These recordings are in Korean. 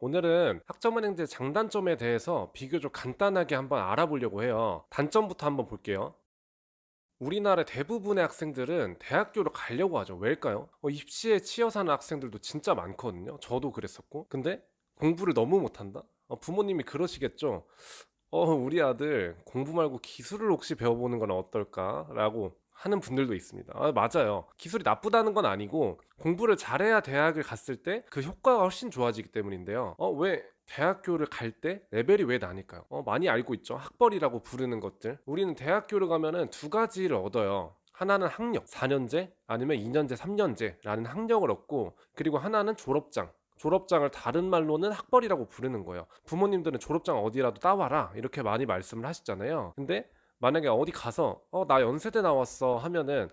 오늘은 학점은행제 장단점에 대해서 비교적 간단하게 한번 알아보려고 해요. 단점부터 한번 볼게요. 우리나라 대부분의 학생들은 대학교를 가려고 하죠. 왜일까요? 입시에 치여 사는 학생들도 진짜 많거든요. 저도 그랬었고. 근데 공부를 너무 못한다? 부모님이 그러시겠죠. 우리 아들 공부 말고 기술을 혹시 배워보는 건 어떨까라고 하는 분들도 있습니다. 맞아요. 기술이 나쁘다는 건 아니고 공부를 잘해야 대학을 갔을 때 그 효과가 훨씬 좋아지기 때문인데요. 왜 대학교를 갈 때 레벨이 왜 나니까요? 많이 알고 있죠. 학벌이라고 부르는 것들. 우리는 대학교를 가면은 두 가지를 얻어요. 하나는 학력, 4년제 아니면 2년제, 3년제라는 학력을 얻고, 그리고 하나는 졸업장. 졸업장을 다른 말로는 학벌이라고 부르는 거예요. 부모님들은 졸업장 어디라도 따와라 이렇게 많이 말씀을 하시잖아요. 근데 만약에 어디 가서 나 연세대 나왔어 하면은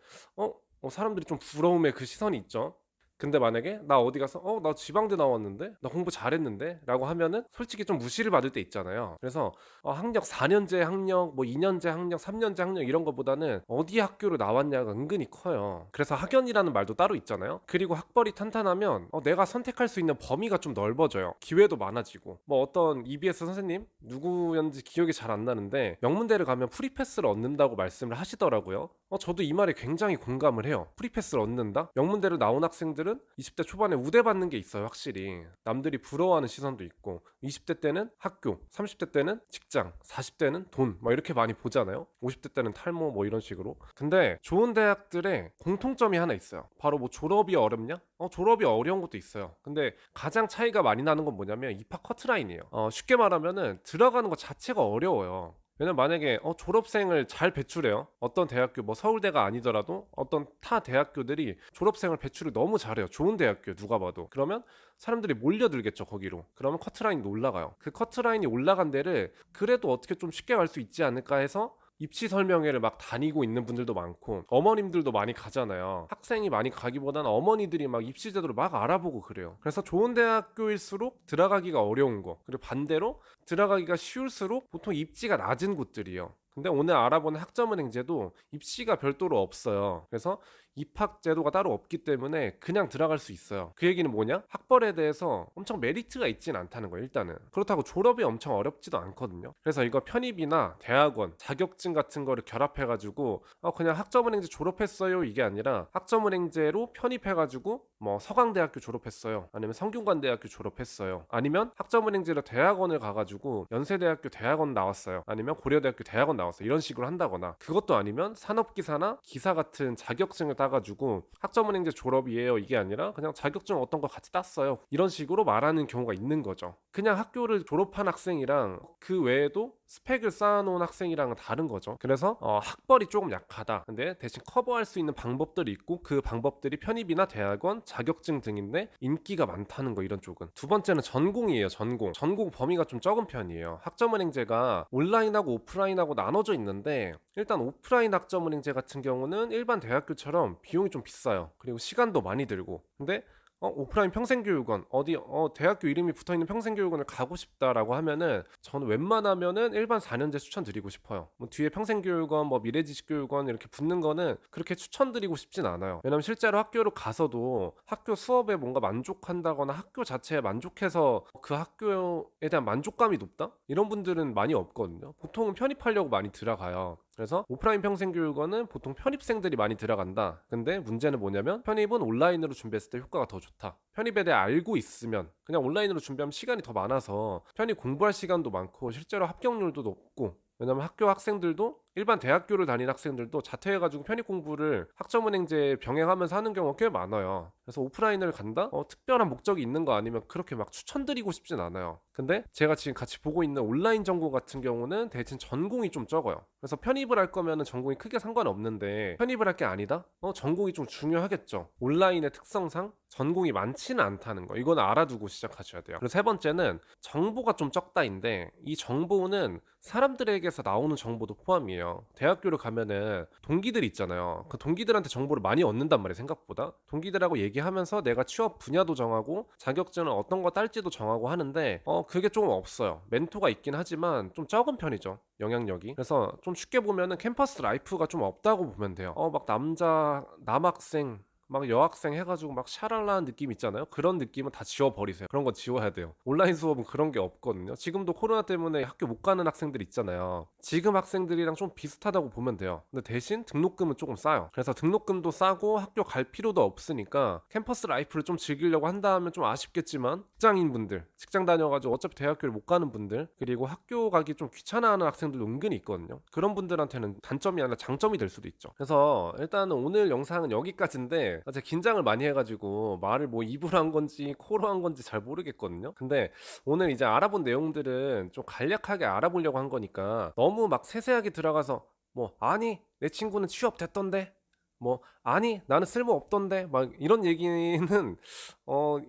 사람들이 좀 부러움의 그 시선이 있죠. 근데 만약에 나 어디 가서 나 지방대 나왔는데 나 공부 잘했는데 라고 하면은 솔직히 좀 무시를 받을 때 있잖아요. 그래서 학력 4년제 학력, 뭐 2년제 학력, 3년제 학력 이런 거보다는 어디 학교를 나왔냐가 은근히 커요. 그래서 학연이라는 말도 따로 있잖아요. 그리고 학벌이 탄탄하면 내가 선택할 수 있는 범위가 좀 넓어져요. 기회도 많아지고, 뭐 어떤 EBS 선생님 누구였는지 기억이 잘 안 나는데 명문대를 가면 프리패스를 얻는다고 말씀을 하시더라고요. 저도 이 말에 굉장히 공감을 해요. 프리패스를 얻는다? 명문대를 나온 학생들은 20대 초반에 우대받는 게 있어요. 확실히 남들이 부러워하는 시선도 있고, 20대 때는 학교, 30대 때는 직장, 40대는 돈, 막 이렇게 많이 보잖아요. 50대 때는 탈모, 뭐 이런 식으로. 근데 좋은 대학들의 공통점이 하나 있어요. 바로 뭐 졸업이 어렵냐? 졸업이 어려운 것도 있어요. 근데 가장 차이가 많이 나는 건 뭐냐면 입학 커트라인이에요. 쉽게 말하면은 들어가는 것 자체가 어려워요. 왜냐면 만약에 졸업생을 잘 배출해요. 어떤 대학교, 뭐 서울대가 아니더라도 어떤 타 대학교들이 졸업생을 배출을 너무 잘해요. 좋은 대학교 누가 봐도. 그러면 사람들이 몰려들겠죠, 거기로. 그러면 커트라인이 올라가요. 그 커트라인이 올라간 데를 그래도 어떻게 좀 쉽게 갈 수 있지 않을까 해서 입시 설명회를 막 다니고 있는 분들도 많고, 어머님들도 많이 가잖아요. 학생이 많이 가기보다는 어머니들이 막 입시 제도를 막 알아보고 그래요. 그래서 좋은 대학교일수록 들어가기가 어려운 거, 그리고 반대로 들어가기가 쉬울수록 보통 입지가 낮은 곳들이요. 근데 오늘 알아보는 학점은행제도 입시가 별도로 없어요. 그래서 입학 제도가 따로 없기 때문에 그냥 들어갈 수 있어요. 그 얘기는 뭐냐? 학벌에 대해서 엄청 메리트가 있진 않다는 거예요. 일단은 그렇다고 졸업이 엄청 어렵지도 않거든요. 그래서 이거 편입이나 대학원 자격증 같은 거를 결합해가지고 그냥 학점은행제 졸업했어요 이게 아니라, 학점은행제로 편입해가지고 뭐 서강대학교 졸업했어요, 아니면 성균관대학교 졸업했어요, 아니면 학점은행제로 대학원을 가가지고 연세대학교 대학원 나왔어요, 아니면 고려대학교 대학원 나왔어요, 이런 식으로 한다거나, 그것도 아니면 산업기사나 기사 같은 자격증을 따가지고 학점은행제 졸업이에요 이게 아니라 그냥 자격증 어떤 거 같이 땄어요, 이런 식으로 말하는 경우가 있는 거죠. 그냥 학교를 졸업한 학생이랑 그 외에도 스펙을 쌓아놓은 학생이랑은 다른 거죠. 그래서 학벌이 조금 약하다, 근데 대신 커버할 수 있는 방법들이 있고, 그 방법들이 편입이나 대학원, 자격증 등인데 인기가 많다는 거, 이런 쪽은. 두 번째는 전공이에요. 전공 범위가 좀 적은 편이에요. 학점은행제가 온라인하고 오프라인하고 나눠져 있는데, 일단 오프라인 학점은행제 같은 경우는 일반 대학교처럼 비용이 좀 비싸요. 그리고 시간도 많이 들고. 근데 오프라인 평생교육원, 어디 대학교 이름이 붙어있는 평생교육원을 가고 싶다라고 하면은 저는 웬만하면은 일반 4년제 추천드리고 싶어요. 뭐 뒤에 평생교육원, 뭐 미래지식교육원 이렇게 붙는 거는 그렇게 추천드리고 싶진 않아요. 왜냐면 실제로 학교로 가서도 학교 수업에 뭔가 만족한다거나 학교 자체에 만족해서 그 학교에 대한 만족감이 높다? 이런 분들은 많이 없거든요. 보통은 편입하려고 많이 들어가요. 그래서 오프라인 평생교육원은 보통 편입생들이 많이 들어간다. 근데 문제는 뭐냐면 편입은 온라인으로 준비했을 때 효과가 더 좋다. 편입에 대해 알고 있으면 그냥 온라인으로 준비하면 시간이 더 많아서 편입 공부할 시간도 많고 실제로 합격률도 높고, 왜냐면 학교 학생들도 일반 대학교를 다니는 학생들도 자퇴해가지고 편입 공부를 학점은행제 병행하면서 하는 경우가 꽤 많아요. 그래서 오프라인을 간다? 특별한 목적이 있는 거 아니면 그렇게 막 추천드리고 싶진 않아요. 근데 제가 지금 같이 보고 있는 온라인 전공 같은 경우는 대신 전공이 좀 적어요. 그래서 편입을 할 거면 전공이 크게 상관없는데 편입을 할 게 아니다? 전공이 좀 중요하겠죠. 온라인의 특성상 전공이 많지는 않다는 거, 이건 알아두고 시작하셔야 돼요. 그리고 세 번째는 정보가 좀 적다인데, 이 정보는 사람들에게서 나오는 정보도 포함이에요. 대학교를 가면은 동기들이 있잖아요. 그 동기들한테 정보를 많이 얻는단 말이에요. 생각보다 동기들하고 얘기하면서 내가 취업 분야도 정하고 자격증은 어떤 거 딸지도 정하고 하는데 그게 조금 없어요. 멘토가 있긴 하지만 좀 적은 편이죠, 영향력이. 그래서 좀 쉽게 보면은 캠퍼스 라이프가 좀 없다고 보면 돼요. 막 남학생 막 여학생 해가지고 막 샤랄라한 느낌 있잖아요. 그런 느낌은 다 지워버리세요. 그런 거 지워야 돼요. 온라인 수업은 그런 게 없거든요. 지금도 코로나 때문에 학교 못 가는 학생들 있잖아요. 지금 학생들이랑 좀 비슷하다고 보면 돼요. 근데 대신 등록금은 조금 싸요. 그래서 등록금도 싸고 학교 갈 필요도 없으니까 캠퍼스 라이프를 좀 즐기려고 한다면 좀 아쉽겠지만, 직장인분들, 직장 다녀가지고 어차피 대학교를 못 가는 분들, 그리고 학교 가기 좀 귀찮아하는 학생들도 은근히 있거든요. 그런 분들한테는 단점이 아니라 장점이 될 수도 있죠. 그래서 일단은 오늘 영상은 여기까지인데, 제가 긴장을 많이 해가지고 말을 뭐 입으로 한 건지 코로 한 건지 잘 모르겠거든요. 근데 오늘 이제 알아본 내용들은 좀 간략하게 알아보려고 한 거니까 너무 막 세세하게 들어가서 뭐 아니 내 친구는 취업됐던데, 뭐 아니 나는 쓸모 없던데, 막 이런 얘기는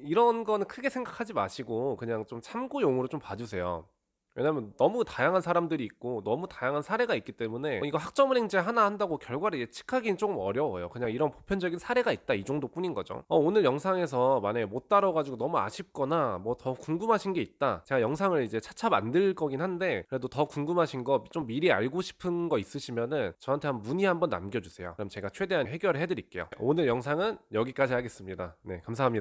이런 거는 크게 생각하지 마시고 그냥 좀 참고용으로 좀 봐주세요. 왜냐면 너무 다양한 사람들이 있고 너무 다양한 사례가 있기 때문에 이거 학점은행제 하나 한다고 결과를 예측하기는 조금 어려워요. 그냥 이런 보편적인 사례가 있다, 이 정도뿐인 거죠. 오늘 영상에서 만약에 못 다뤄가지고 너무 아쉽거나 뭐 더 궁금하신 게 있다, 제가 영상을 이제 차차 만들 거긴 한데 그래도 더 궁금하신 거 좀 미리 알고 싶은 거 있으시면은 저한테 문의 한번 남겨주세요. 그럼 제가 최대한 해결해 드릴게요. 오늘 영상은 여기까지 하겠습니다. 네, 감사합니다.